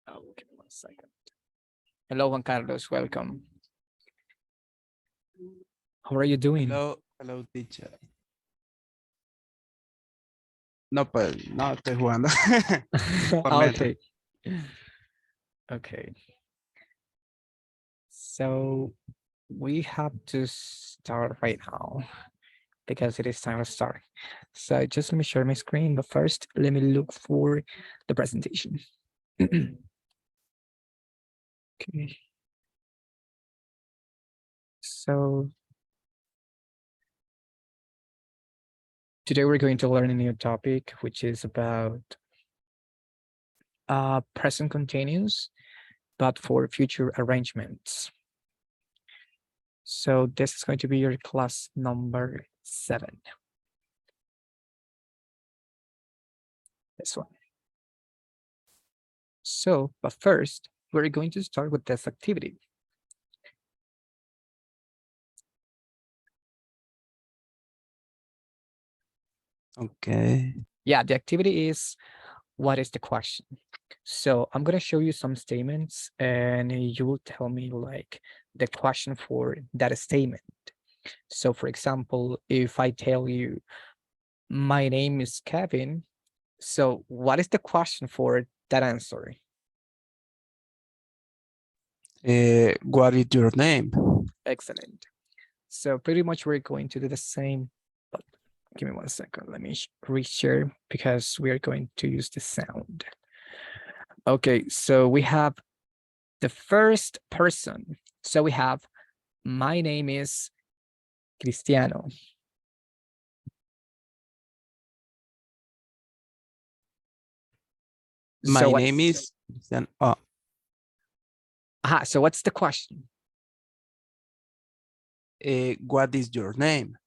Oh, give me 1 second. Hello, Juan Carlos. Welcome. How are you doing? Hello, hello, teacher. No, pues, no, estoy jugando. Por lento. Okay. Okay. So we have to start right now because it is time to start. So just let me share my screen, but first let me look for the presentation. Okay. So today we're going to learn a new topic, which is about present continuous, but for future arrangements. So this is going to be your class number 7. This one. So, but first, we're going to start with this activity. Okay. Yeah, the activity is, what is the question? So I'm going to show you some statements and you will tell me like the question for that statement. So for example, if I tell you, my name is Kevin, so what is the question for that answer? What is your name? Excellent. So pretty much we're going to do the same, but give me 1 second. Let me reshare because we are going to use the sound. Okay, so we have the first person. So we have, my name is Cristiano. My So name is Cristian. Oh, so what's the question? what is your name?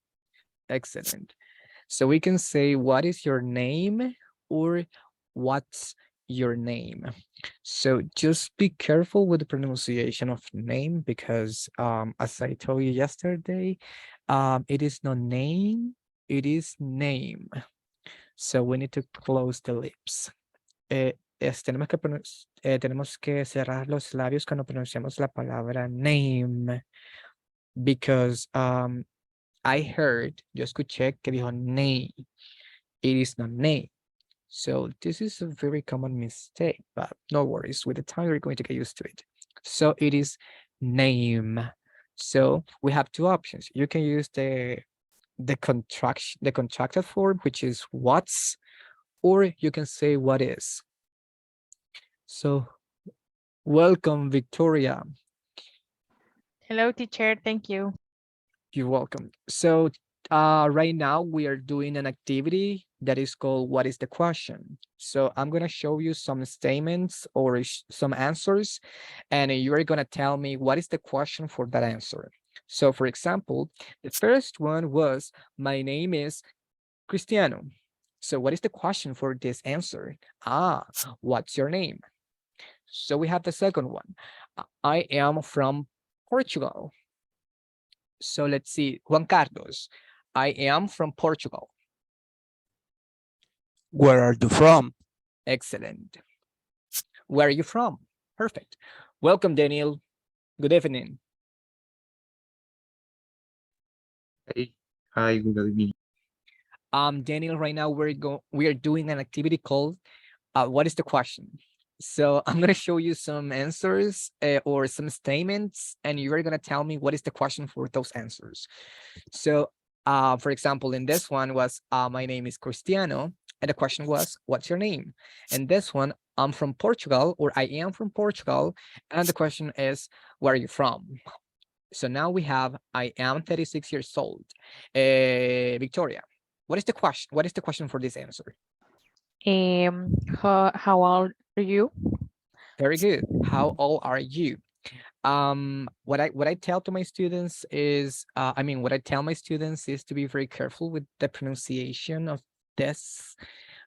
Excellent. So we can say, what is your name, or what's your name? So just be careful with the pronunciation of name because as I told you yesterday, it is not name, it is name. So we need to close the lips. Tenemos que cerrar los labios cuando pronunciamos la palabra name because I heard, yo escuché que dijo name. It is not name. So this is a very common mistake, but no worries. With the time, you're going to get used to it. So it is name. So we have two options. You can use the contracted form, which is what's, or you can say what is. So welcome, Victoria. Hello, teacher. Thank you. You're welcome. So right now we are doing an activity that is called what is the question. So I'm going to show you some statements or some answers, and you are going to tell me what is the question for that answer. So for example, the first one was, my name is Cristiano. So what is the question for this answer? What's your name? So we have the second one. I am from Portugal. So let's see, Juan Carlos, I am from Portugal. Where are you from? Excellent. Where are you from? Perfect. Welcome, Daniel. Good evening. Hey, hi, good evening. Daniel, right now we are doing an activity called what is the question? So I'm gonna show you some answers or some statements, and you're gonna tell me what is the question for those answers. So for example, in this one was my name is Cristiano, and the question was, what's your name? And this one, I'm from Portugal, or I am from Portugal, and the question is, where are you from? So now we have, I am 36 years old. Victoria, what is the question? What is the question for this answer? How old are you? Very good. How old are you? What I tell to my students is, what I tell my students is to be very careful with the pronunciation of this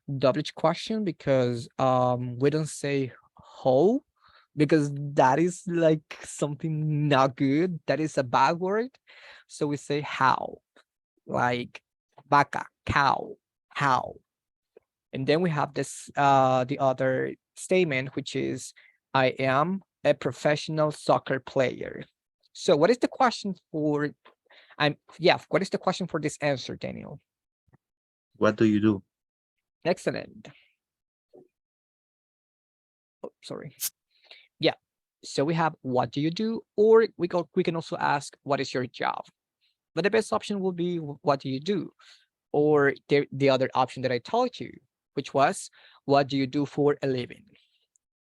WH question because we don't say how, because that is like something not good. That is a bad word. So we say how, like vaca, cow, how. And then we have this the other statement, which is, I am a professional soccer player. So what is the question for, what is the question for this answer, Daniel? What do you do? Excellent. Oh, sorry. Yeah. So we have what do you do, or we can also ask what is your job. But the best option will be what do you do, or the other option that I told you, which was what do you do for a living.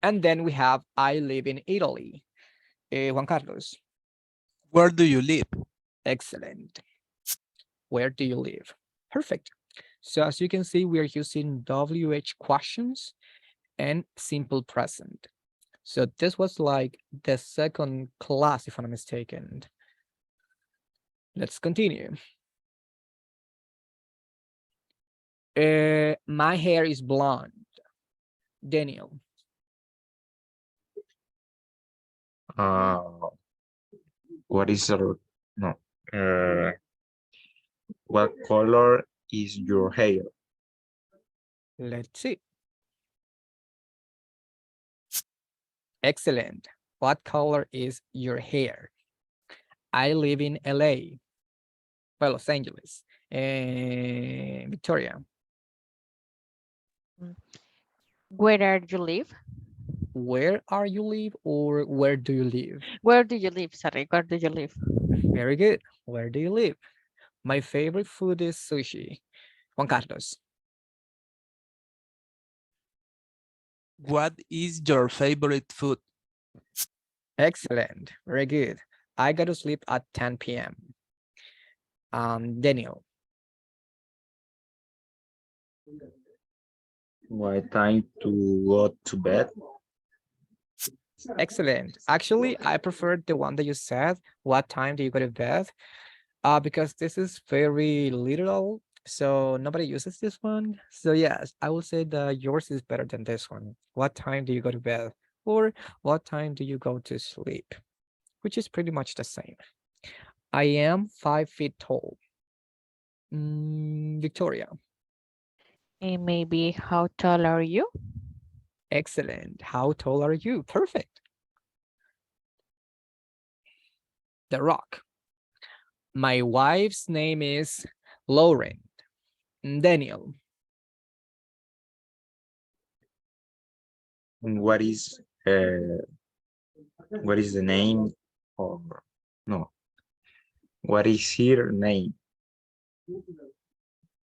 And then we have I live in Italy. Juan Carlos. Where do you live? Excellent. Where do you live? Perfect. So as you can see, we are using WH questions and simple present. So this was like the second class, if I'm not mistaken. Let's continue. My hair is blonde. Daniel. What is your no? What color is your hair? Let's see. Excellent. What color is your hair? I live in LA. Well, Los Angeles. Victoria. Where are you live? Where are you live, or where do you live? Where do you live? Sorry, where do you live? Very good. Where do you live? My favorite food is sushi. Juan Carlos. What is your favorite food? Excellent. Very good. I go to sleep at 10 p.m. Daniel. What time to go to bed? Excellent. Actually, I prefer the one that you said. What time do you go to bed? Because this is very literal, so nobody uses this one. So yes, I will say that yours is better than this one. What time do you go to bed? Or what time do you go to sleep? Which is pretty much the same. I am 5 feet tall. Victoria. And maybe how tall are you? Excellent. How tall are you? Perfect. The Rock. My wife's name is Lauren. Daniel. And what is the name or no? What is her name?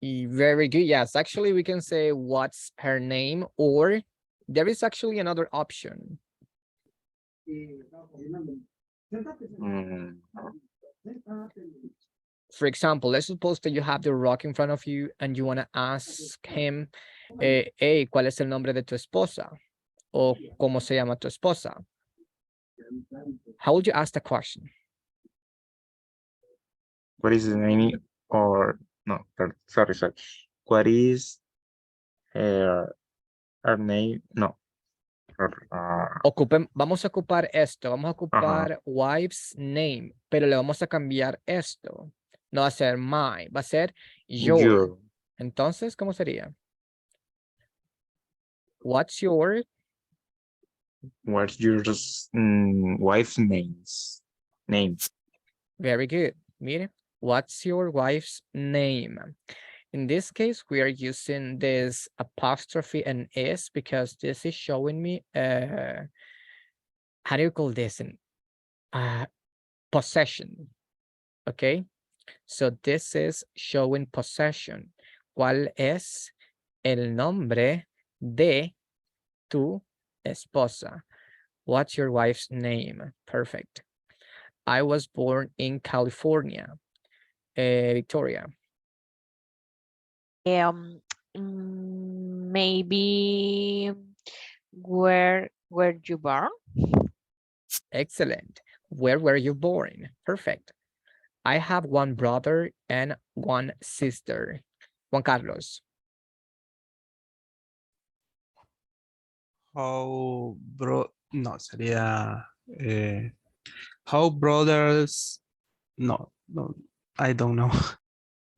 Very good. Yes, actually, we can say what's her name, or there is actually another option. Mm, For example, let's suppose that you have the Rock in front of you and you want to ask him, hey, ¿cuál es el nombre de tu esposa? O ¿cómo se llama tu esposa? How would you ask the question? what is the name or no? Sorry. What is her name? No. Vamos a ocupar esto, vamos a ocupar wife's name, pero le vamos a cambiar esto. No va a ser my, va a ser your. Entonces, ¿cómo sería? What's your wife's name? Very good. Mire, what's your wife's name? In this case, we are using this apostrophe and s because this is showing me, how do you call this? Possession. Okay. So this is showing possession. ¿Cuál es el nombre de tu esposa? What's your wife's name? Perfect. I was born in California. Victoria. Maybe where were you born? Excellent. Where were you born? Perfect. I have one brother and one sister. Juan Carlos. No, sería how brothers. No, I don't know.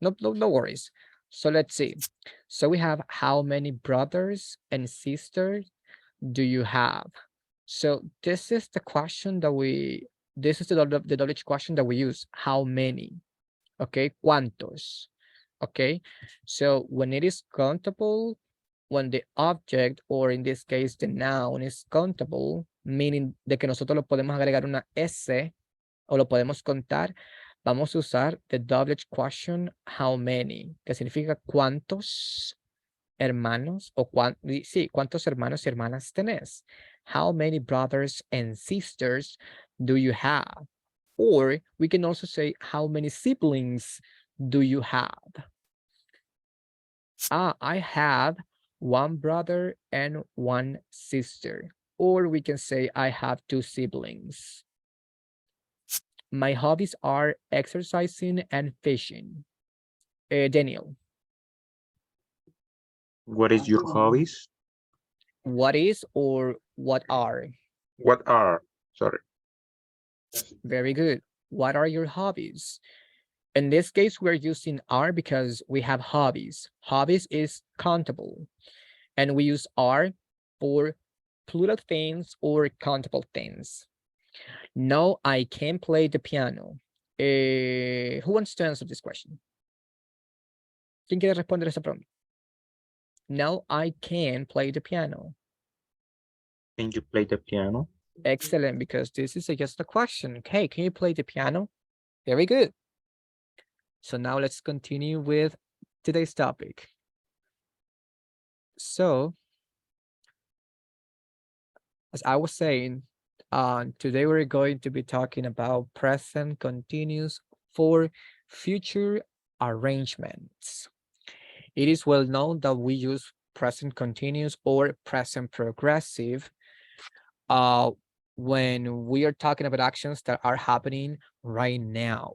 No worries. So let's see. So we have how many brothers and sisters do you have? So this is the question that this is the WH question that we use. How many? Okay, ¿cuántos? Okay, so when it is countable, when the object, or in this case, the noun is countable, meaning de que nosotros lo podemos agregar una S o lo podemos contar, vamos a usar the WH question, how many, que significa cuántos hermanos o sí, cuántos hermanos y hermanas tenés. How many brothers and sisters do you have? Or we can also say, how many siblings do you have? I have one brother and one sister. Or we can say, I have two siblings. My hobbies are exercising and fishing. Daniel, What is your hobbies? what is or what are? What are? Sorry. Very good. What are your hobbies? In this case, we're using are because we have hobbies. Hobbies is countable. And we use are for plural things or countable things. No, I can't play the piano. Who wants to answer this question? ¿Quién quiere responder esa pregunta? No, I can't play the piano. Can you play the piano? Excellent, because this is just a question. Okay, can you play the piano? Very good. So now let's continue with today's topic. So, as I was saying, today we're going to be talking about present continuous for future arrangements. It is well known that we use present continuous or present progressive when we are talking about actions that are happening right now.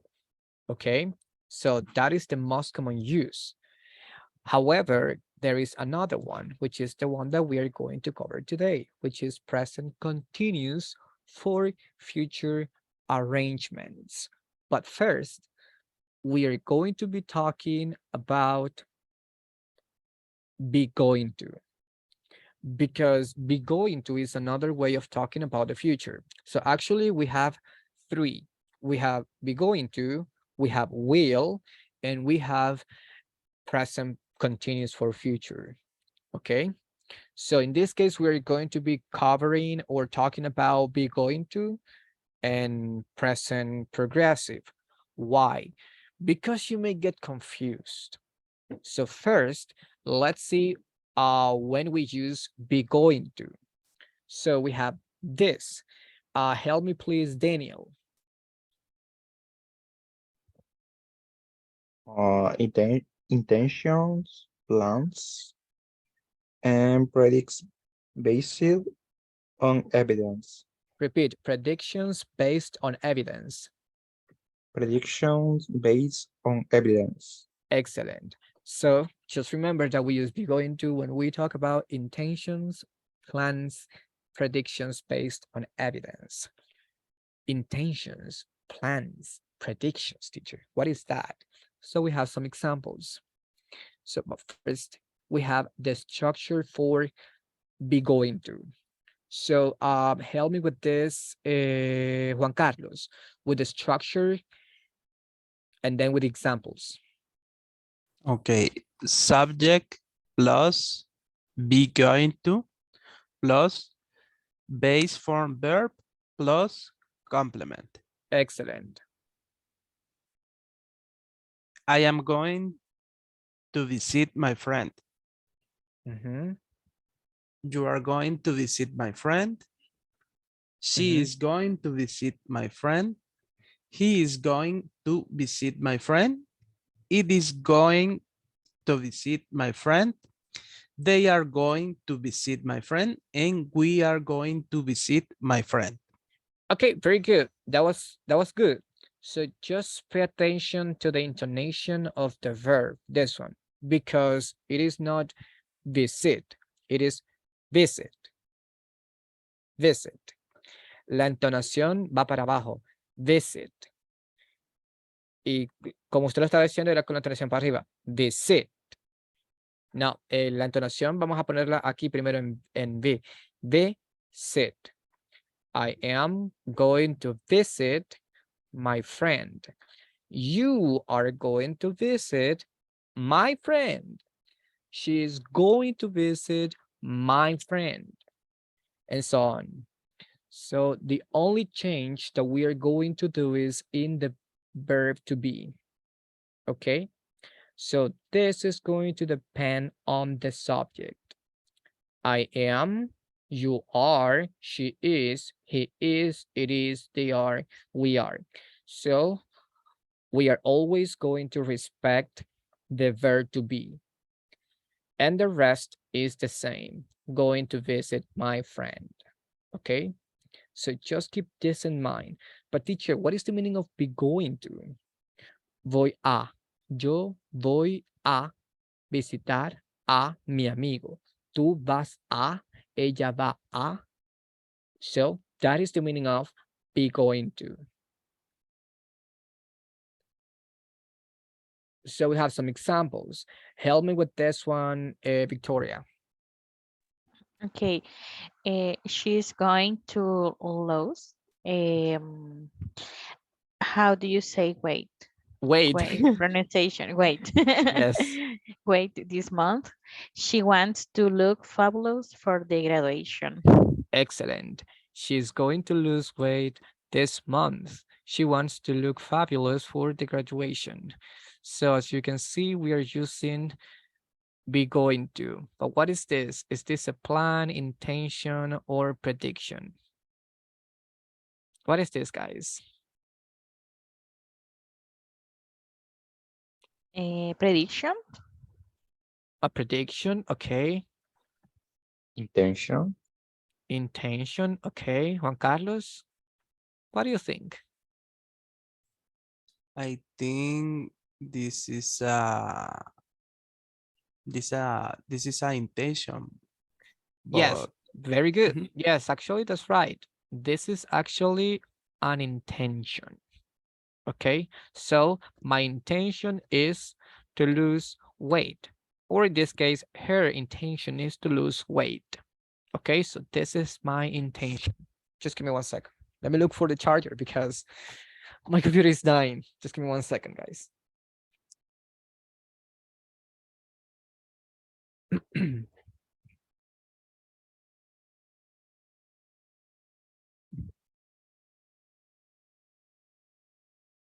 Okay, so that is the most common use. However, there is another one, which is the one that we are going to cover today, which is present continuous for future arrangements. But first, we are going to be talking about be going to, because be going to is another way of talking about the future. So actually we have three. We have be going to, we have will, and we have present continuous for future. Okay, so in this case we're going to be covering or talking about be going to and present progressive. Why? Because you may get confused. So first, let's see when we use be going to. So we have this. Help me please, Daniel. Intentions, plans, and predicts based on evidence. Repeat, predictions based on evidence. Predictions based on evidence. Excellent. So just remember that we use be going to when we talk about intentions, plans, predictions based on evidence. Intentions, plans, predictions, teacher. What is that? So we have some examples. So but first, we have the structure for be going to. So help me with this, Juan Carlos, with the structure and then with examples. Okay, subject plus be going to plus base form verb plus complement. Excellent. I am going to visit my friend. Mhm. You are going to visit my friend. She Mhm. is going to visit my friend. He is going to visit my friend. It is going to visit my friend. They are going to visit my friend, and we are going to visit my friend. Okay, very good. That was good. So just pay attention to the intonation of the verb, this one, because it is not visit, it is visit. Visit. La entonación va para abajo. Visit. Y como usted lo estaba diciendo, era con la entonación para arriba. Visit. No, la entonación vamos a ponerla aquí primero en V. Visit. I am going to visit my friend. You are going to visit my friend. She is going to visit my friend, and so on. So the only change that we are going to do is in the verb to be. Okay. So this is going to depend on the subject. I am, you are, she is, he is, it is, they are, we are. So we are always going to respect the verb to be. And the rest is the same. Going to visit my friend. Okay. So just keep this in mind. But teacher, what is the meaning of be going to? Voy a. Yo voy a visitar a mi amigo. Tú vas a. Ella va a. So that is the meaning of be going to. So we have some examples. Help me with this one, Victoria. Okay. She's going to Lowe's. How do you say wait? Wait. Wait, pronunciation, wait. Yes. Wait, this month. She wants to look fabulous for the graduation. Excellent. She's going to lose weight this month. She wants to look fabulous for the graduation. So as you can see, we are using be going to. But what is this? Is this a plan, intention, or prediction? What is this, guys? Prediction. A prediction, okay. Intention. Intention, okay. Juan Carlos, what do you think? I think this is a intention, Yes, but very good. Mhm. Yes, actually, that's right. This is actually an intention. Okay, so my intention is to lose weight, or in this case, her intention is to lose weight. Okay, so this is my intention. Just give me 1 second. Let me look for the charger because my computer is dying. Just give me 1 second, guys.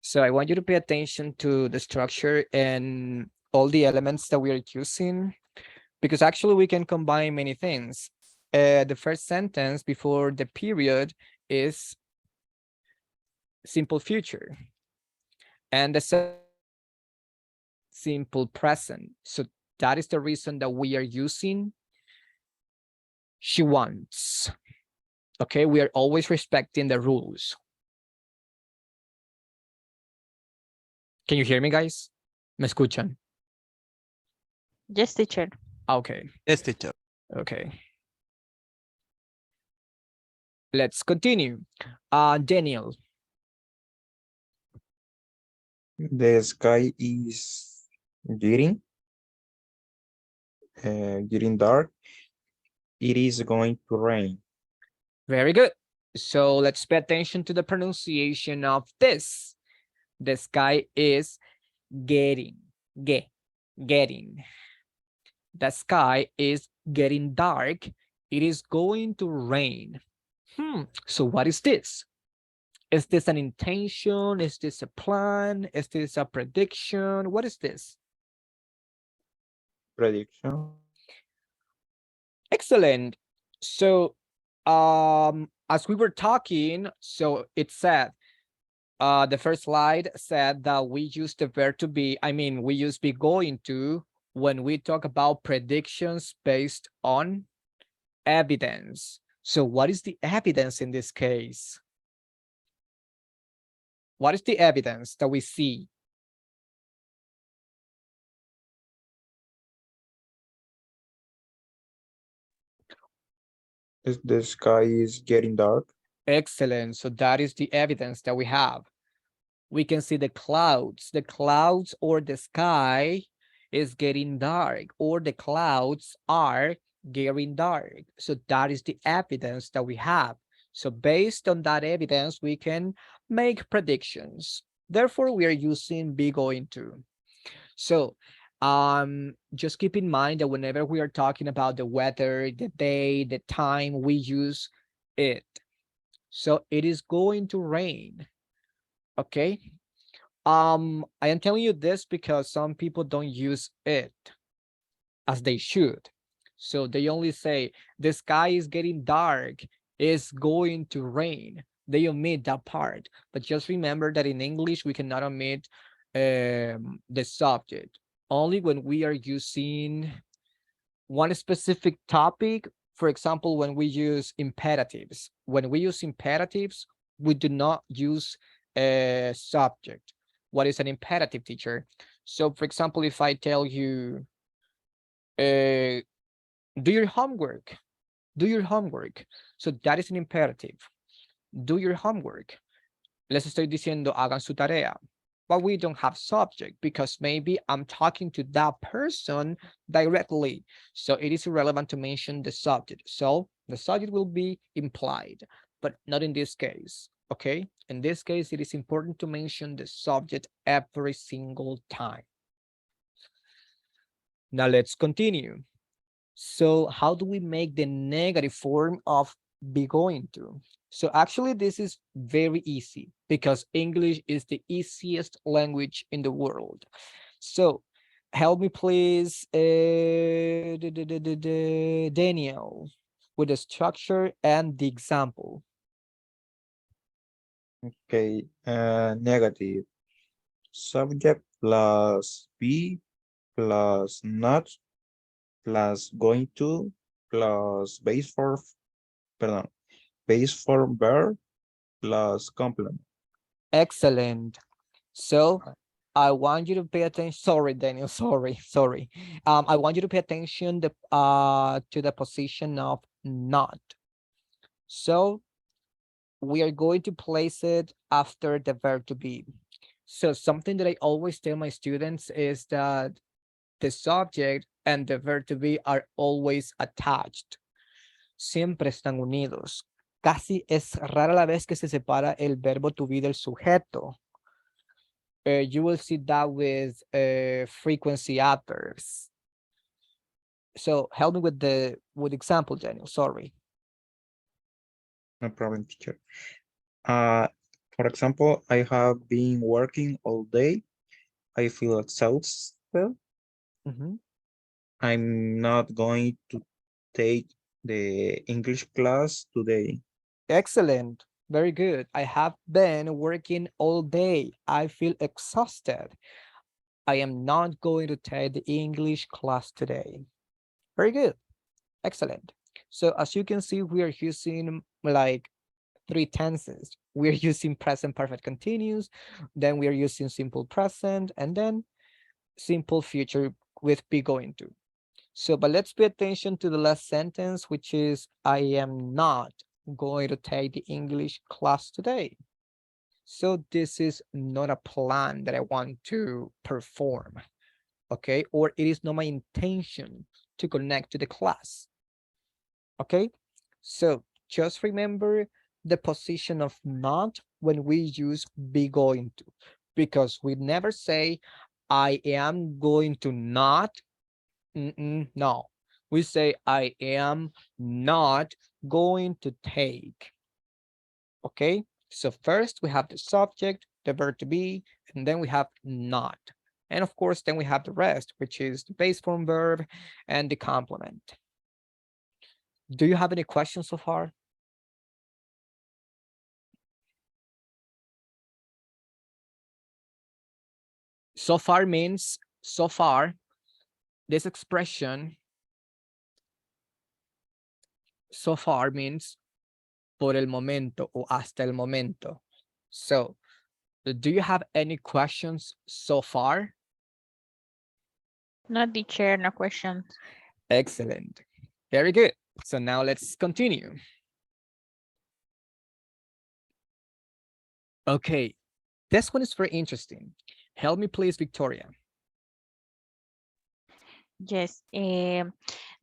So I want you to pay attention to the structure and all the elements that we are using, because actually we can combine many things. The first sentence before the period is simple future, and the simple present. So that is the reason that we are using she wants. Okay, we are always respecting the rules. Can you hear me, guys? ¿Me escuchan? Yes, teacher. Okay, Yes, teacher. okay. Let's continue. Daniel. The sky is getting getting dark. It is going to rain. Very good. So let's pay attention to the pronunciation of this. The sky is getting, getting. The sky is getting dark. It is going to rain. So what is this? Is this an intention? Is this a plan? Is this a prediction? What is this? Prediction. Excellent. So as we were talking, so it said the first slide said that we use the verb to be, we use be going to when we talk about predictions based on evidence. So what is the evidence in this case? What is the evidence that we see? The sky is getting dark. Excellent. So that is the evidence that we have. We can see the clouds or the sky is getting dark, or the clouds are getting dark. So that is the evidence that we have. So based on that evidence, we can make predictions. Therefore, we are using be going to. So just keep in mind that whenever we are talking about the weather, the day, the time, we use it. So it is going to rain. Okay. I am telling you this because some people don't use it as they should. So they only say the sky is getting dark, it's going to rain. They omit that part. But just remember that in English, we cannot omit the subject. Only when we are using one specific topic. For example, when we use imperatives. When we use imperatives, we do not use a subject. What is an imperative, teacher? So for example, if I tell you, do your homework, do your homework. So that is an imperative. Do your homework. Les estoy diciendo hagan su tarea. But we don't have subject because maybe I'm talking to that person directly. So it is irrelevant to mention the subject. So the subject will be implied, but not in this case. Okay. In this case, it is important to mention the subject every single time. Now let's continue. So how do we make the negative form of be going to? So actually this is very easy because English is the easiest language in the world. So help me please, Daniel, with the structure and the example. Okay, negative. Subject plus be plus not plus going to plus base form verb plus complement. Excellent. So I want you to pay attention. Sorry, Daniel. Sorry. I want you to pay attention to the position of not. So we are going to place it after the verb to be. So something that I always tell my students is that the subject and the verb to be are always attached. Siempre están unidos. Casi es rara la vez que se separa el verbo to be del sujeto. You will see that with frequency adverbs. So help me with example, Daniel. Sorry. No problem, teacher. For example, I have been working all day. I feel exhausted. Mhm. I'm not going to take the English class today. Excellent. Very good. I have been working all day. I feel exhausted. I am not going to take the English class today. Very good. Excellent. So as you can see, we are using like 3 tenses. We're using present perfect continuous, then we are using simple present, and then simple future with be going to. So, but let's pay attention to the last sentence, which is I am not going to take the English class today. So this is not a plan that I want to perform, okay? Or it is not my intention to connect to the class, okay? So just remember the position of not when we use be going to, because we never say I am going to not. No, we say I am not going to take. Okay, so first we have the subject, the verb to be, and then we have not. And of course, then we have the rest, which is the base form verb and the complement. Do you have any questions so far? So far means so far. This expression so far means por el momento o hasta el momento. So, do you have any questions so far? No, teacher, no questions. Excellent. Very good. So now let's continue. Okay, this one is very interesting. Help me please, Victoria. Yes.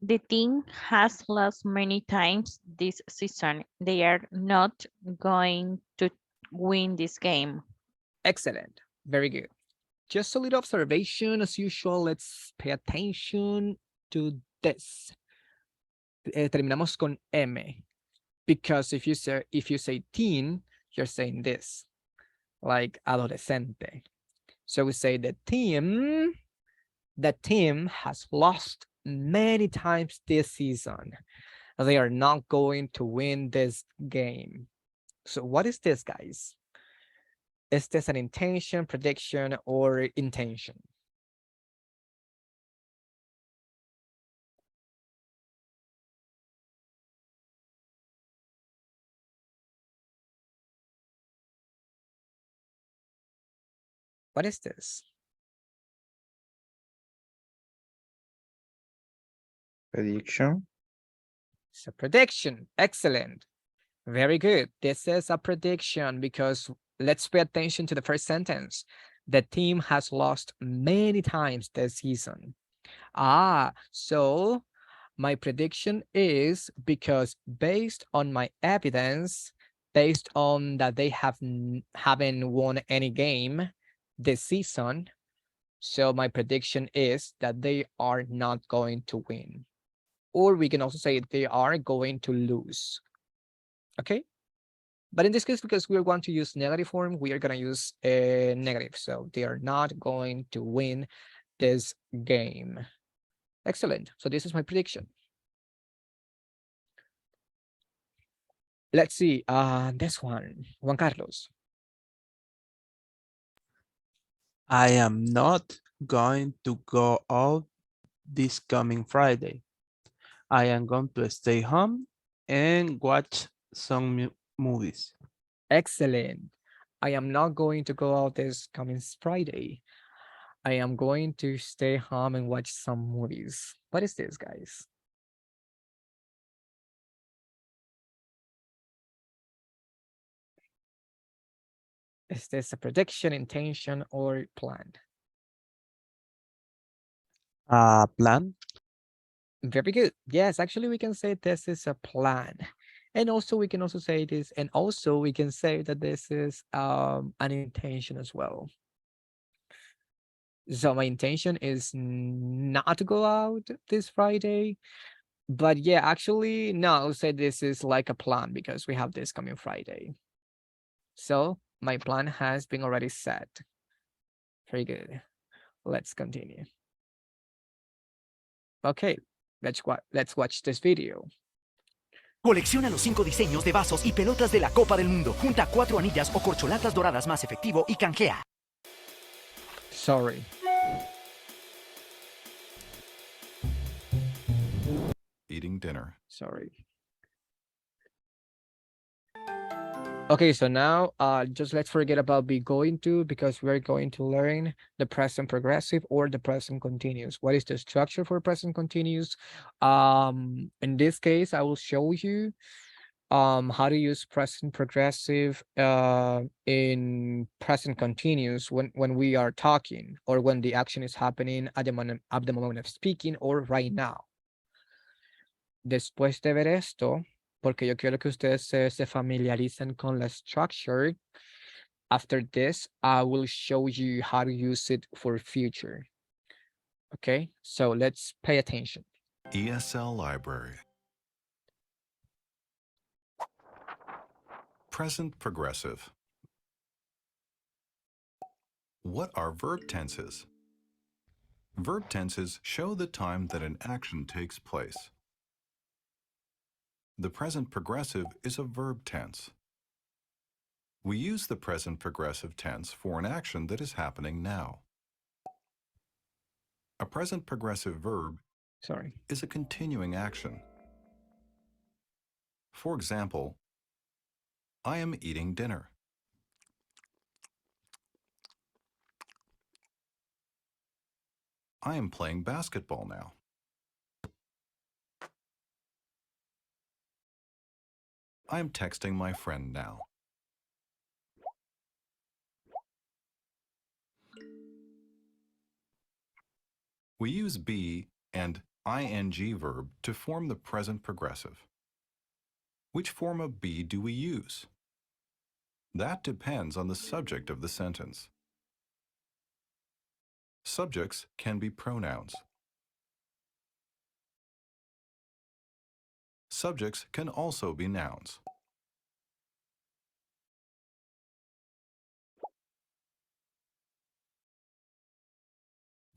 The team has lost many times this season. They are not going to win this game. Excellent. Very good. Just a little observation as usual. Let's pay attention to this. Terminamos con M. Because if you say teen, you're saying this, like adolescente. So we say the team has lost many times this season. They are not going to win this game. So what is this, guys? Is this an intention, prediction, or intention? What is this? Prediction. It's a prediction. Excellent. Very good. This is a prediction because let's pay attention to the first sentence. The team has lost many times this season. So my prediction is because based on my evidence, based on that they haven't won any game this season, so my prediction is that they are not going to win. Or we can also say they are going to lose. Okay? But in this case, because we want to use negative form, we are going to use a negative. So they are not going to win this game. Excellent. So this is my prediction. Let's see. This one, Juan Carlos. I am not going to go out this coming Friday. I am going to stay home and watch some movies. Excellent. I am not going to go out this coming Friday. I am going to stay home and watch some movies. What is this, guys? Is this a prediction, intention, or plan? Plan. Very good. Yes, actually, we can say this is a plan. And also we can also say this, and also we can say that this is an intention as well. So my intention is not to go out this Friday. But yeah, actually, no, I'll say this is like a plan because we have this coming Friday. So my plan has been already set. Very good. Let's continue. Okay, let's watch this video. Colecciona los 5 diseños de vasos y pelotas de la Copa del Mundo. Junta 4 anillas o corcholatas doradas más efectivo y canjea. Sorry. Eating dinner. Sorry. Okay, so now just let's forget about be going to because we're going to learn the present progressive or the present continuous. What is the structure for present continuous? In this case, I will show you how to use present progressive in present continuous when we are talking or when the action is happening at the moment of speaking or right now. Después de ver esto, porque yo quiero que ustedes se familiaricen con la structure. After this, I will show you how to use it for future. Okay, so let's pay attention. ESL library. Present progressive. What are verb tenses? Verb tenses show the time that an action takes place. The present progressive is a verb tense. We use the present progressive tense for an action that is happening now. A present progressive verb is a continuing action. For example, I am eating dinner. I am playing basketball now. I am texting my friend now. We use be and ing verb to form the present progressive. Which form of be do we use? That depends on the subject of the sentence. Subjects can be pronouns. Subjects can also be nouns.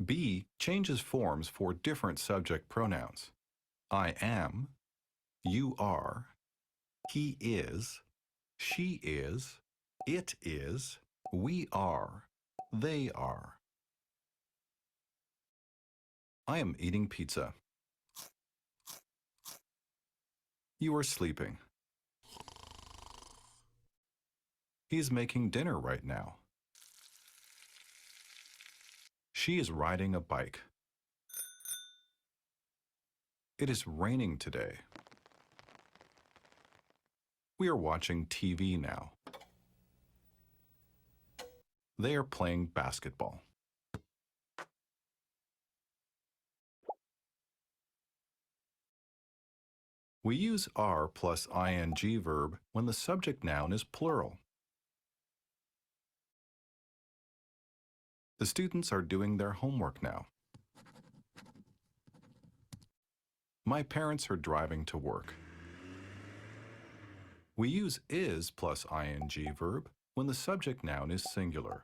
Be changes forms for different subject pronouns. I am, you are, he is, she is, it is, we are, they are. I am eating pizza. You are sleeping. He is making dinner right now. She is riding a bike. It is raining today. We are watching TV now. They are playing basketball. We use are plus ing verb when the subject noun is plural. The students are doing their homework now. My parents are driving to work. We use is plus ing verb when the subject noun is singular.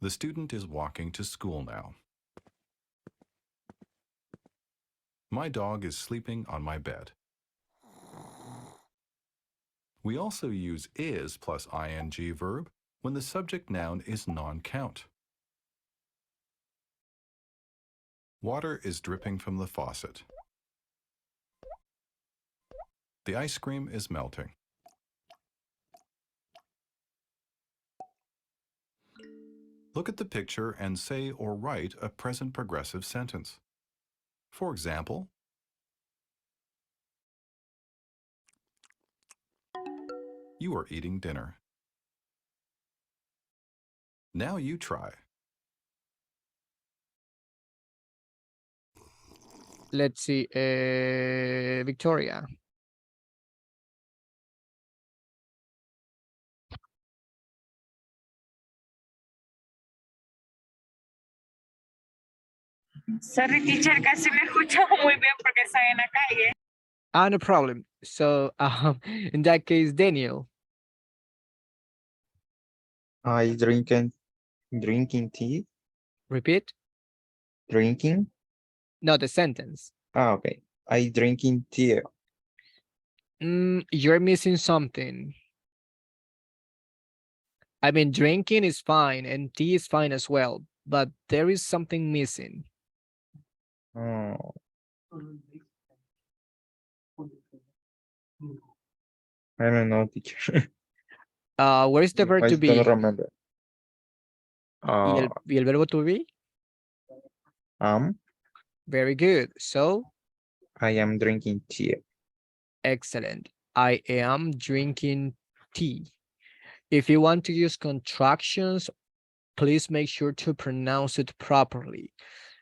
The student is walking to school now. My dog is sleeping on my bed. We also use is plus ing verb when the subject noun is non-count. Water is dripping from the faucet. The ice cream is melting. Look at the picture and say or write a present progressive sentence. For example, you are eating dinner. Now you try. Let's see, Victoria. Sorry, teacher, casi me escucho muy bien porque estoy en la calle. Ah, no problem. So, in that case, Daniel. I drinking tea, Repeat. drinking. No, the sentence. Okay. I drinking tea. You're missing something. I mean, drinking is fine and tea is fine as well, but there is something missing. Oh, I don't know, teacher. Where is the verb I to be? don't remember. Y el verbo to be? Very good. So, I am drinking tea. excellent. I am drinking tea. If you want to use contractions, please make sure to pronounce it properly.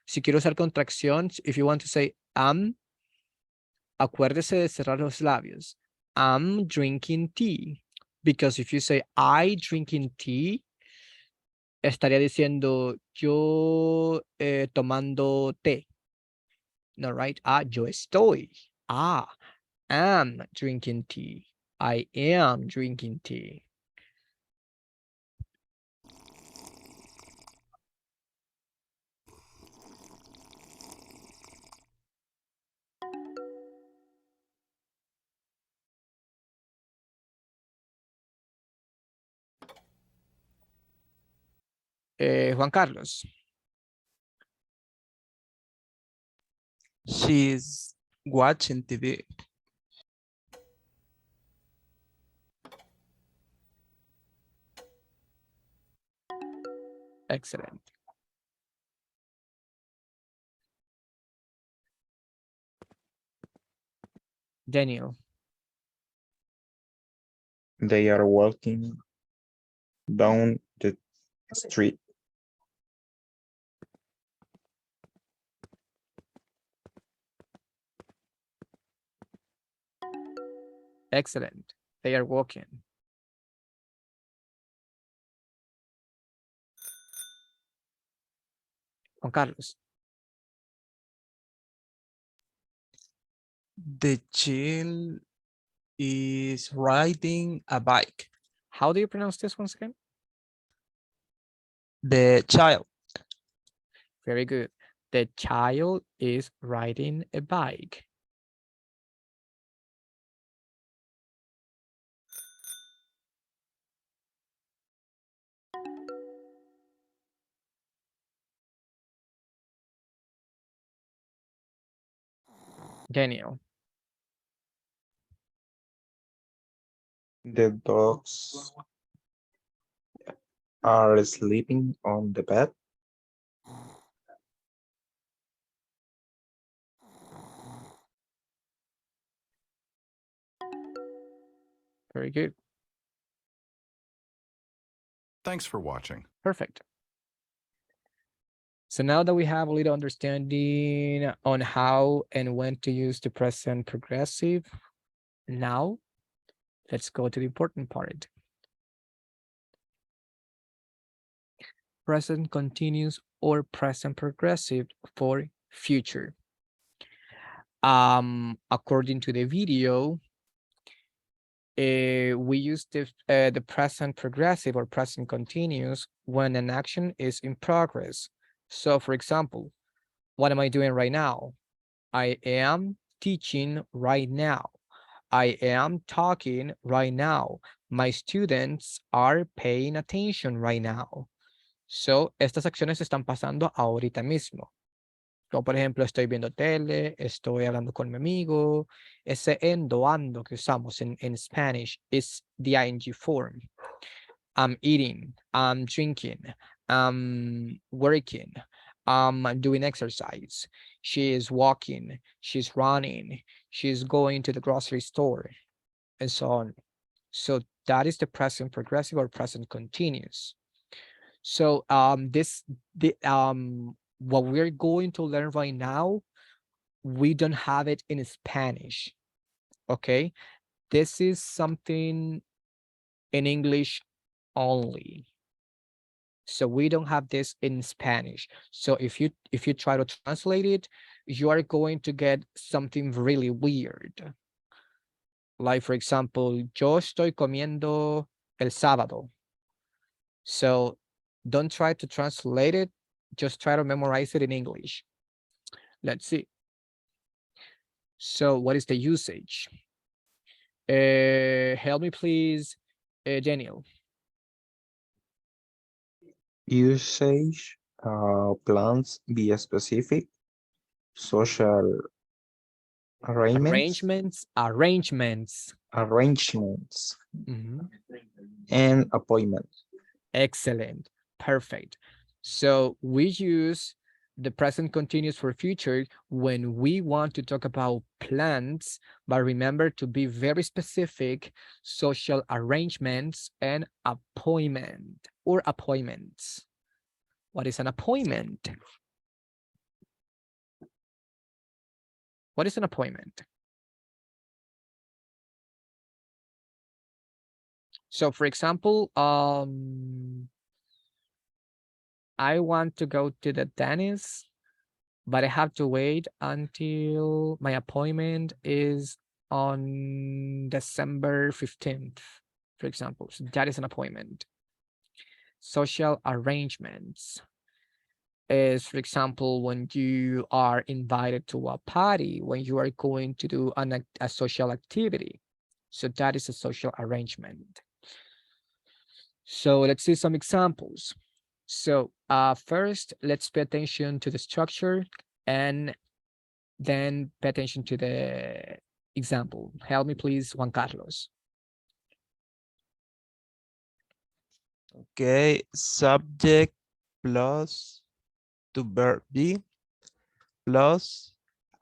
Si quiero usar contracciones, if you want to say am, acuérdese de cerrar los labios. I'm drinking tea. Because if you say I drinking tea, estaría diciendo yo tomando té. No, right? Yo estoy. Am drinking tea. I am drinking tea. Juan Carlos. She's watching TV. Excellent. Daniel. They are walking down the street. Excellent. They are walking. Juan Carlos. The child is riding a bike. How do you pronounce this once again? The child. Very good. The child is riding a bike. Daniel. The dogs are sleeping on the bed. Very good. Thanks for watching. Perfect. So now that we have a little understanding on how and when to use the present progressive, now let's go to the important part. Present continuous or present progressive for future. According to the video, we use the present progressive or present continuous when an action is in progress. So for example, what am I doing right now? I am teaching right now. I am talking right now. My students are paying attention right now. So, estas acciones están pasando ahorita mismo. Como por ejemplo, estoy viendo tele, estoy hablando con mi amigo. Ese ando que usamos en Spanish is the ing form. I'm eating, I'm drinking, I'm working, I'm doing exercise. She is walking, she's running, she's going to the grocery store, and so on. So that is the present progressive or present continuous. So what we're going to learn right now, we don't have it in Spanish. Okay, this is something in English only. So we don't have this in Spanish. So if you try to translate it, you are going to get something really weird. Like for example, yo estoy comiendo el sábado. So don't try to translate it, just try to memorize it in English. Let's see. So what is the usage? Help me please, Daniel. Usage, plans, be specific, social arrangements, arrangements, Mhm. and appointments. Excellent. Perfect. So we use the present continuous for future when we want to talk about plans, but remember to be very specific, social arrangements and appointment or appointments. What is an appointment? What is an appointment? So for example, I want to go to the dentist, but I have to wait until my appointment is on December 15th, for example. So that is an appointment. Social arrangements is, for example, when you are invited to a party, when you are going to do a social activity. So that is a social arrangement. So let's see some examples. So first, let's pay attention to the structure and then pay attention to the example. Help me, please, Juan Carlos. Okay, subject plus to verb be plus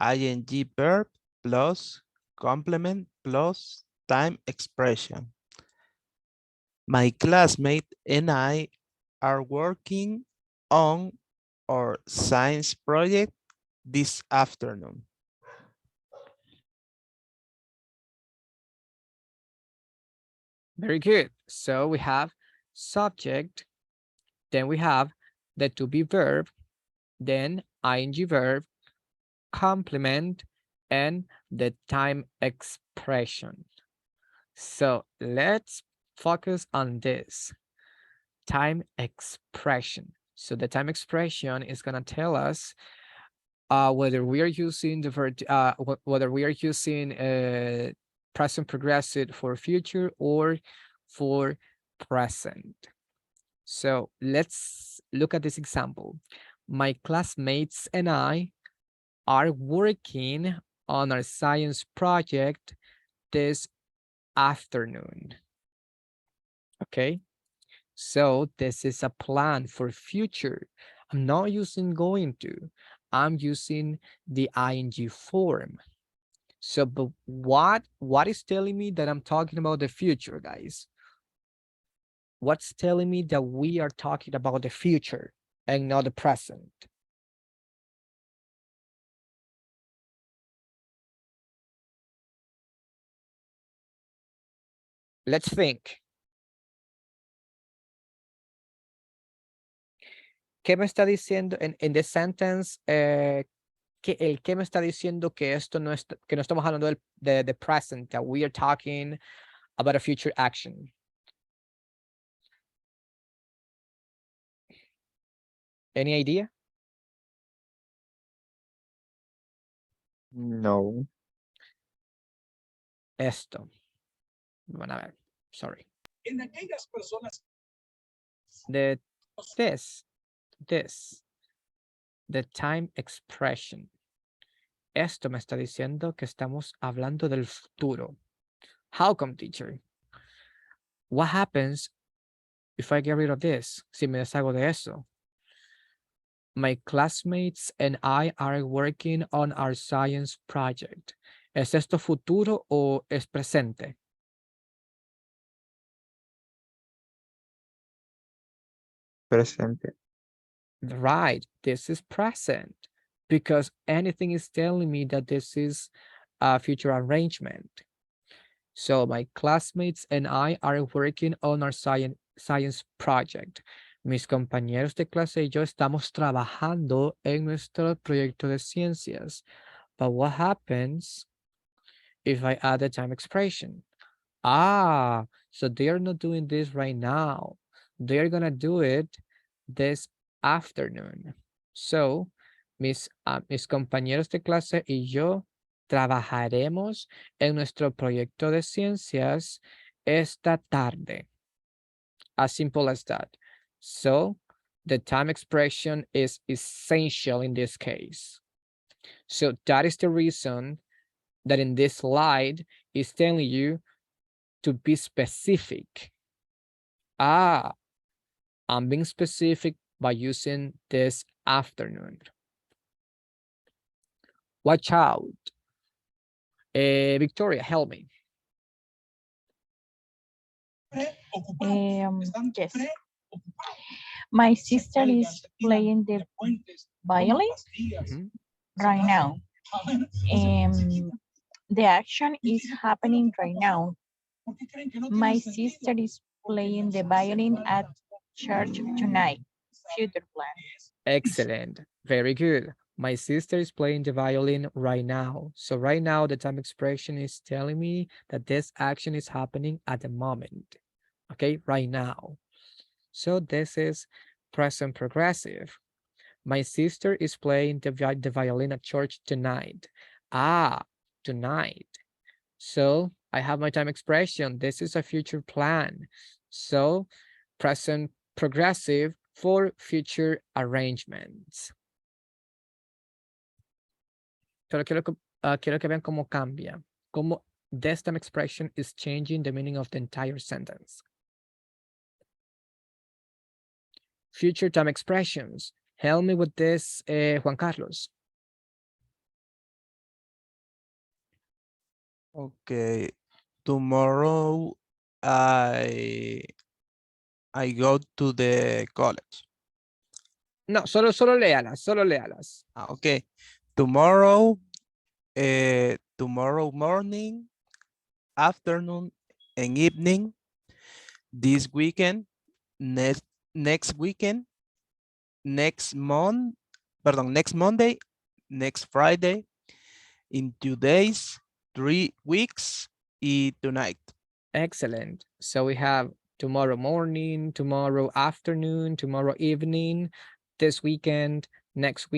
ing verb plus complement plus time expression. My classmate and I are working on our science project this afternoon. Very good. So we have subject, then we have the to be verb, then ing verb, complement, and the time expression. So let's focus on this time expression. So the time expression is going to tell us whether we are using the verb, whether we are using present progressive for future or for present. So let's look at this example. My classmates and I are working on our science project this afternoon. Okay, so this is a plan for future. I'm not using going to, I'm using the ing form. So, but what is telling me that I'm talking about the future, guys? What's telling me that we are talking about the future and not the present? Let's think. ¿Qué me está diciendo en the sentence? ¿Qué me está diciendo que esto no es, que no estamos hablando de present, that we are talking about a future action? Any idea? No. Esto. Van a ver. Sorry. The this. The time expression. Esto me está diciendo que estamos hablando del futuro. How come, teacher? What happens if I get rid of this? Si me deshago de eso. My classmates and I are working on our science project. ¿Es esto futuro o es presente? Presente. Right, this is present because anything is telling me that this is a future arrangement. So my classmates and I are working on our science project. Mis compañeros de clase y yo estamos trabajando en nuestro proyecto de ciencias. But what happens if I add the time expression? Ah, so they are not doing this right now. They are gonna do it this afternoon. So, mis compañeros de clase y yo trabajaremos en nuestro proyecto de ciencias esta tarde. As simple as that. So, the time expression is essential in this case. So that is the reason that in this slide is telling you to be specific. Ah, I'm being specific by using this afternoon. Watch out. Victoria, help me. Yes. My sister is playing the violin Mhm. right now. The action is happening right now. My sister is playing the violin at church tonight. Future plan. Excellent. Very good. My sister is playing the violin right now. So right now, the time expression is telling me that this action is happening at the moment. Okay, right now. So this is present progressive. My sister is playing the violin at church tonight. Ah, tonight. So I have my time expression. This is a future plan. So present progressive for future arrangements. Pero quiero que vean cómo cambia. Cómo this time expression is changing the meaning of the entire sentence. Future time expressions. Help me with this, Juan Carlos. Okay. Tomorrow I go to the college. No, solo léalas, solo léalas. Okay. Tomorrow, tomorrow morning, afternoon, and evening, this weekend, next weekend, next next Monday, next Friday, in 2 days, 3 weeks, y tonight. Excellent. So we have tomorrow morning, tomorrow afternoon, tomorrow evening, this weekend, next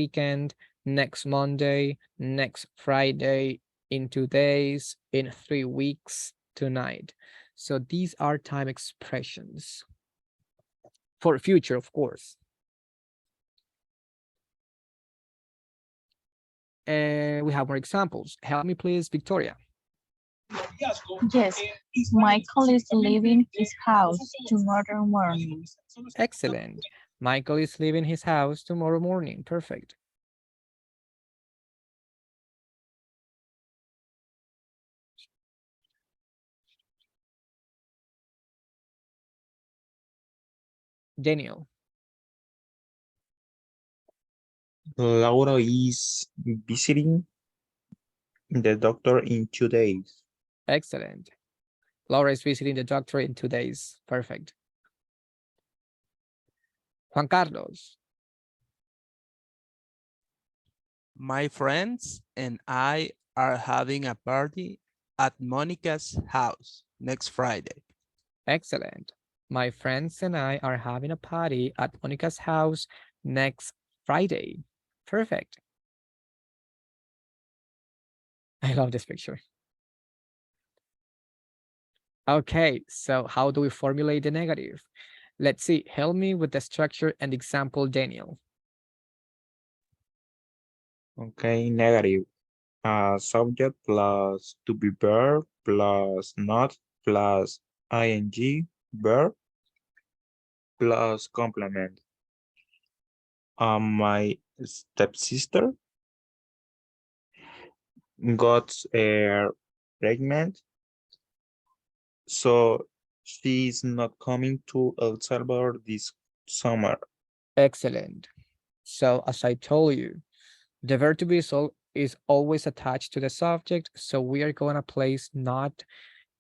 Monday, next Friday, in 2 days, in 3 weeks, tonight. So these are time expressions for future, of course. And we have more examples. Help me, please, Victoria. Yes, Michael is leaving his house tomorrow morning. Excellent. Michael is leaving his house tomorrow morning. Perfect. Daniel. Laura is visiting the doctor in 2 days. Excellent. Laura is visiting the doctor in 2 days. Perfect. Juan Carlos. My friends and I are having a party at Monica's house next Friday. Excellent. My friends and I are having a party at Monica's house next Friday. Perfect. I love this picture. Okay, so how do we formulate the negative? Let's see. Help me with the structure and example, Daniel. Okay, negative. Subject plus to be verb plus not plus ing verb plus complement. My stepsister got pregnant, so she's not coming to El Salvador this summer. Excellent. So as I told you, the verb to be is always attached to the subject. So we are going to place not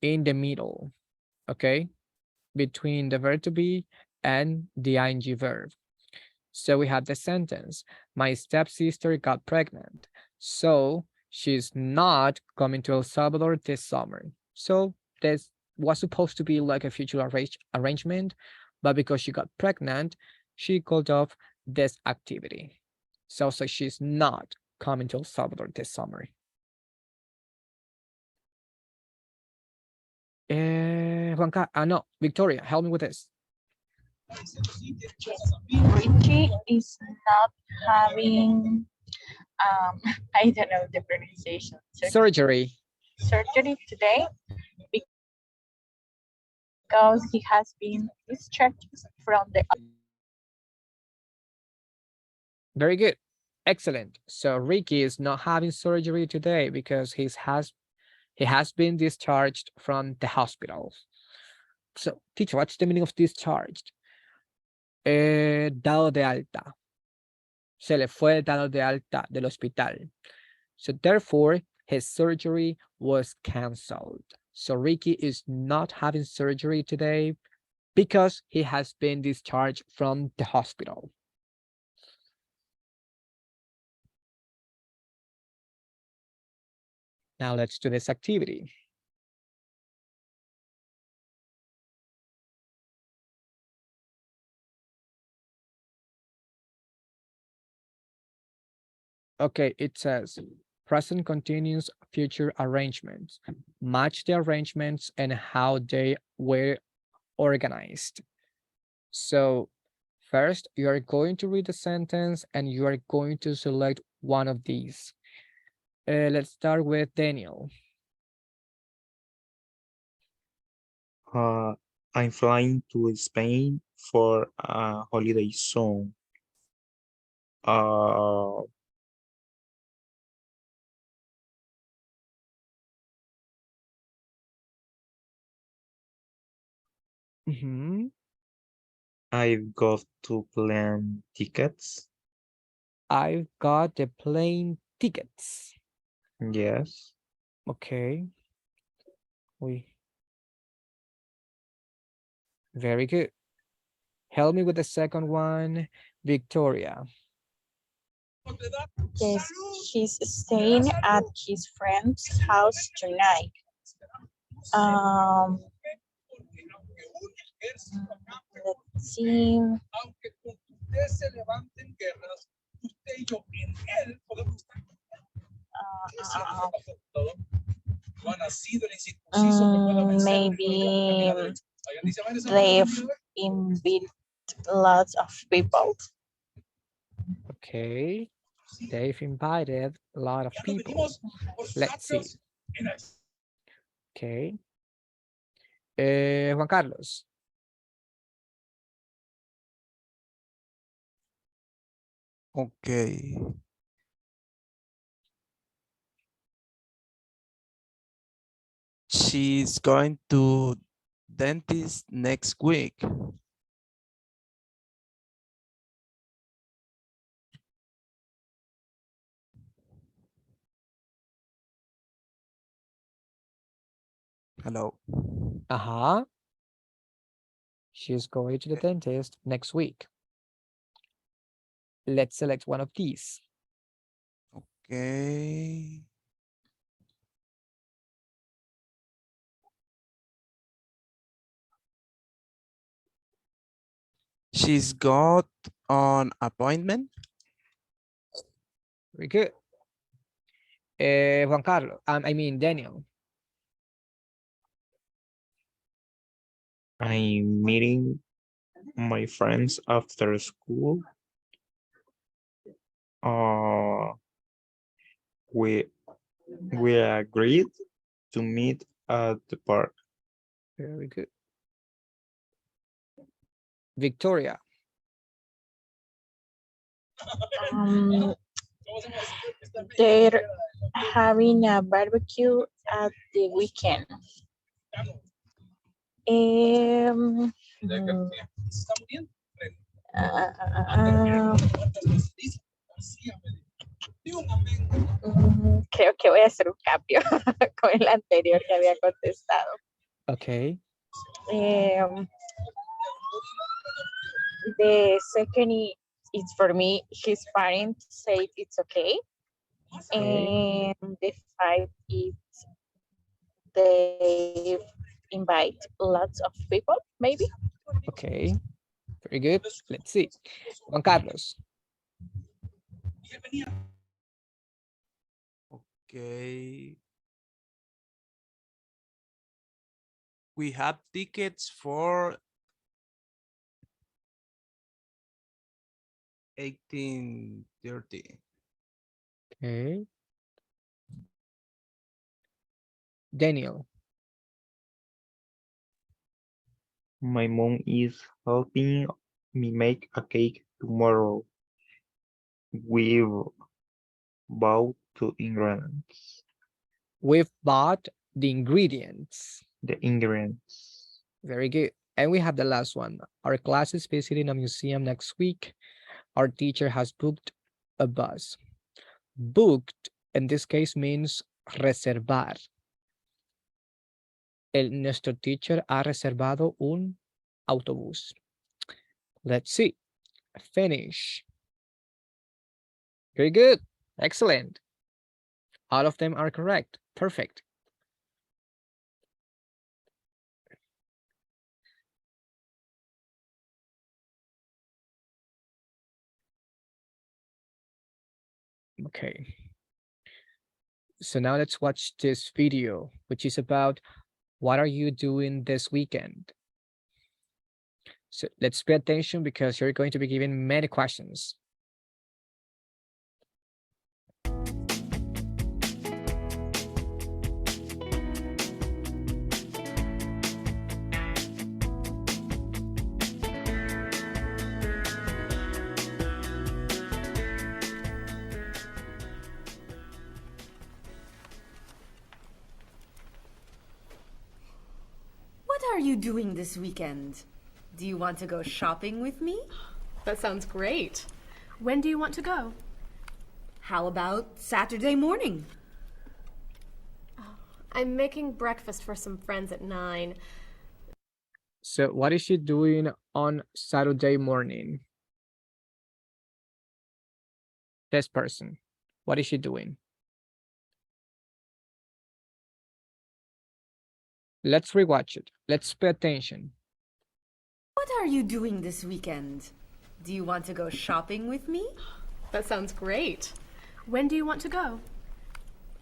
in the middle, okay? Between the verb to be and the ing verb. So we have the sentence, my stepsister got pregnant. So she's not coming to El Salvador this summer. So this was supposed to be like a future arrangement, but because she got pregnant, she called off this activity. So she's not coming to El Salvador this summer. No, Victoria, help me with this. Richie is not having, I don't know the pronunciation. Surgery. Surgery today because he has been discharged from the. Very good. Excellent. So Ricky is not having surgery today because he has been discharged from the hospital. So, teacher, what's the meaning of discharged? Dado de alta. Se le fue dado de alta del hospital. So therefore, his surgery was canceled. So Ricky is not having surgery today because he has been discharged from the hospital. Now let's do this activity. Okay, it says present continuous future arrangements. Match the arrangements and how they were organized. So first, you are going to read the sentence and you are going to select one of these. Let's start with Daniel. I'm flying to Spain for a holiday soon. I've got to plan tickets. I've got the plane tickets. Yes. Okay. Very good. Help me with the second one, Victoria. Yes, he's staying at his friend's house tonight. Um, let's see. Maybe they've invited lots of people. Okay. They've invited a lot of people. Let's see. Okay. Juan Carlos. Okay. She's going to dentist next week. Hello. Uh-huh. She's going to the dentist next week. Let's select one of these. Okay. She's got an appointment. Very good. Juan Carlos, I mean Daniel. I'm meeting my friends after school. Uh, we we agreed to meet at the park. Very good. Victoria. They're having a barbecue at the weekend. Creo que voy a hacer un cambio con el anterior que había contestado. Okay. The second is for me, his parents said it's okay. Okay. And the five is they invite lots of people, maybe. Okay. Very good. Let's see. Juan Carlos. Okay. We have tickets for 18:30. Okay. Daniel. My mom is helping me make a cake tomorrow. We've bought two ingredients. We've bought the ingredients. The ingredients. Very good. And we have the last one. Our class is visiting a museum next week. Our teacher has booked a bus. Booked, in this case, means reservar. Nuestro teacher ha reservado un autobús. Let's see. Finish. Very good. Excellent. All of them are correct. Perfect. Okay. So now let's watch this video, which is about what are you doing this weekend? So let's pay attention because you're going to be given many questions. What are you doing this weekend? Do you want to go shopping with me? That sounds great. When do you want to go? How about Saturday morning? I'm making breakfast for some friends at 9. So what is she doing on Saturday morning? This person, what is she doing? Let's rewatch it. Let's pay attention. What are you doing this weekend? Do you want to go shopping with me? That sounds great. When do you want to go?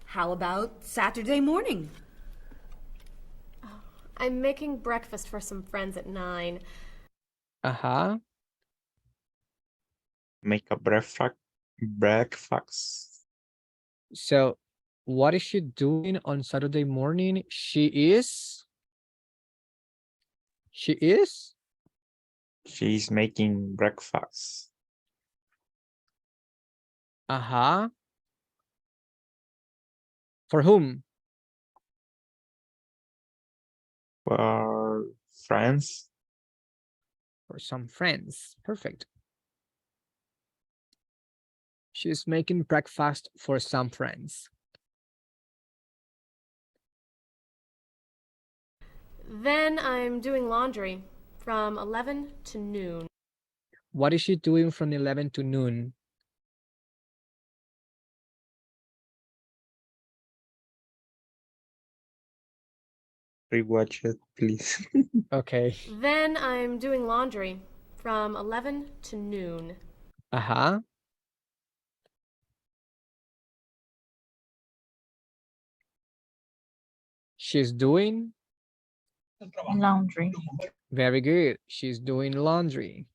How about Saturday morning? I'm making breakfast for some friends at 9. Uh-huh. Make a breakfast. So what is she doing on Saturday morning? She's making breakfast. uh-huh. For whom? For friends. For some friends. Perfect. She's making breakfast for some friends. Then I'm doing laundry from 11 to noon. What is she doing from 11 to noon? Rewatch it, please. Okay. Then I'm doing laundry from 11 to noon. Uh-huh. She's doing? Laundry. Very good. She's doing laundry.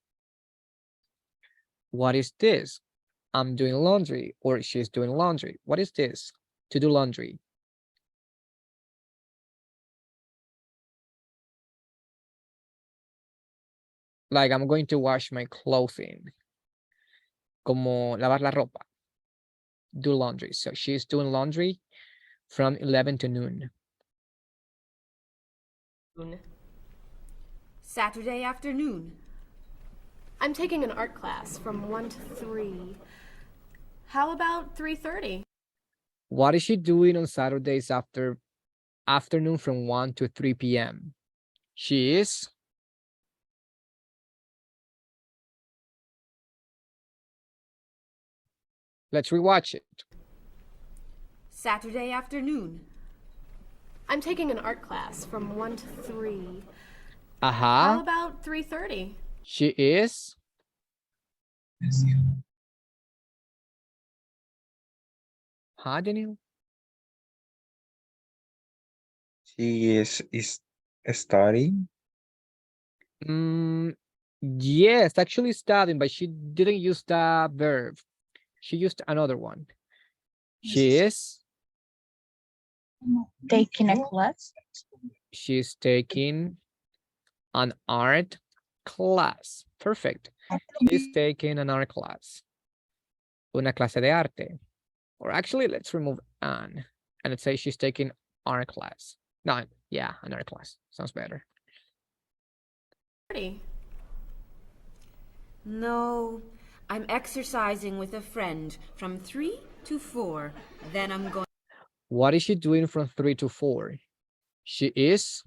What is this? I'm doing laundry, or she's doing laundry. What is this? To do laundry. Like I'm going to wash my clothing. Como lavar la ropa. Do laundry. So she's doing laundry from 11 to noon. Saturday afternoon. I'm taking an art class from 1 to 3. How about 3:30? What is she doing on Saturdays afternoon from 1 to 3 p.m.? She is? Let's rewatch it. Saturday afternoon. I'm taking an art class from 1 to 3. Uh-huh. How about 3:30? She is? Huh, Daniel? She is studying. Yes, actually studying, but she didn't use the verb. She used another one. She is? Taking a class. She's taking an art class. Perfect. She's taking an art class. Una clase de arte. Or actually, let's remove an. And let's say she's taking art class. No, yeah, an art class. Sounds better. 30. No, I'm exercising with a friend from 3 to 4. Then I'm going. What is she doing from 3 to 4? She is?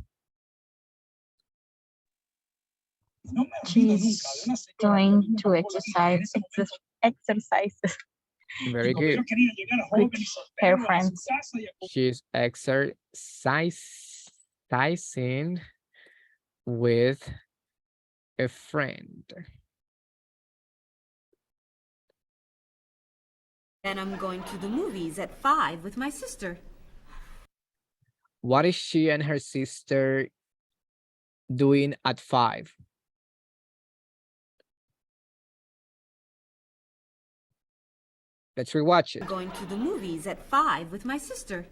She's doing to exercises Very good. with her friends. She's exercising with a friend. Then I'm going to the movies at 5 with my sister. What is she and her sister doing at 5? Let's rewatch it. I'm going to the movies at 5 with my sister.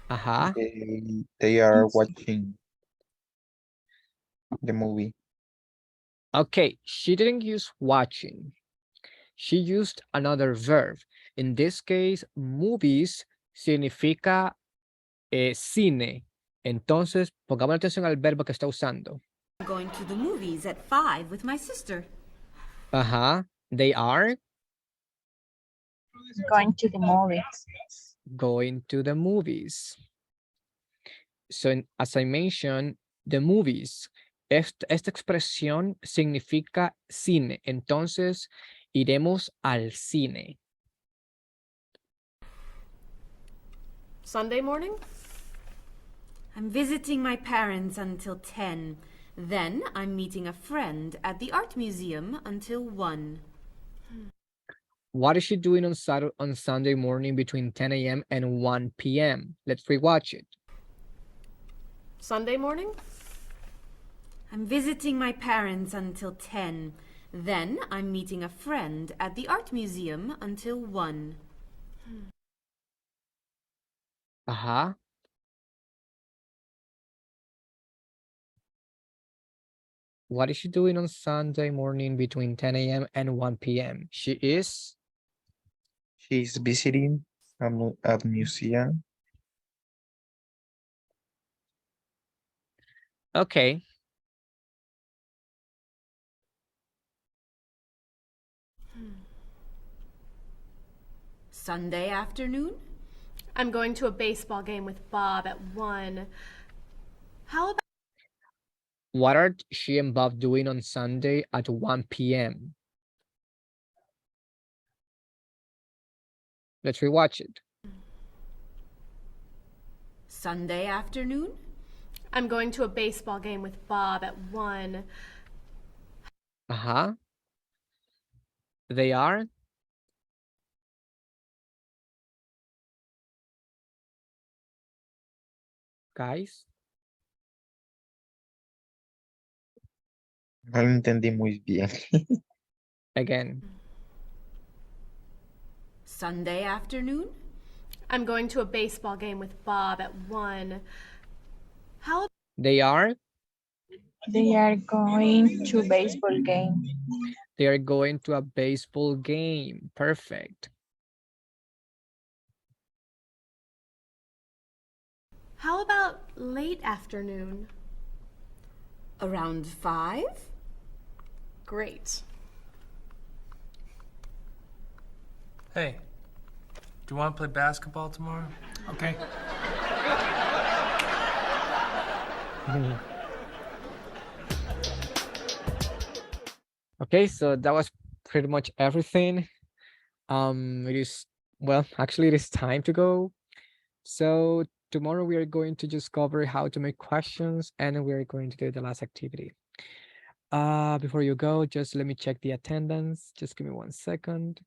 Uh-huh. They are watching the movie. Okay, she didn't use watching. She used another verb. In this case, movies significa cine. Entonces, pongamos atención al verbo que está usando. I'm going to the movies at 5 with my sister. Uh-huh. They are Going to the movies. going to the movies. So as I mentioned, the movies Esta expresión significa cine. Entonces, iremos al cine. Sunday morning? I'm visiting my parents until 10. Then I'm meeting a friend at the art museum until 1. What is she doing on Sunday morning between 10 a.m. and 1 p.m.? Let's rewatch it. Sunday morning? I'm visiting my parents until 10. Then I'm meeting a friend at the art museum until 1. Ajá. What is she doing on Sunday morning between 10 a.m. and 1 p.m.? She's visiting a museum. Okay. Sunday afternoon? I'm going to a baseball game with Bob at 1. How about What are she and Bob doing on Sunday at 1 p.m.? Let's rewatch it. Sunday afternoon? I'm going to a baseball game with Bob at 1. Ajá. They are. Guys. No lo entendí muy bien. Again. Sunday afternoon? I'm going to a baseball game with Bob at 1. How They are. They are going to baseball game. They are going to a baseball game. Perfect. How about late afternoon? Around 5? Great. Hey, do you want to play basketball tomorrow? Okay. Okay, so that was pretty much everything. It is, well, actually it is time to go. So tomorrow we are going to just cover how to make questions, and we are going to do the last activity. Before you go, just let me check the attendance. Just give me 1 second.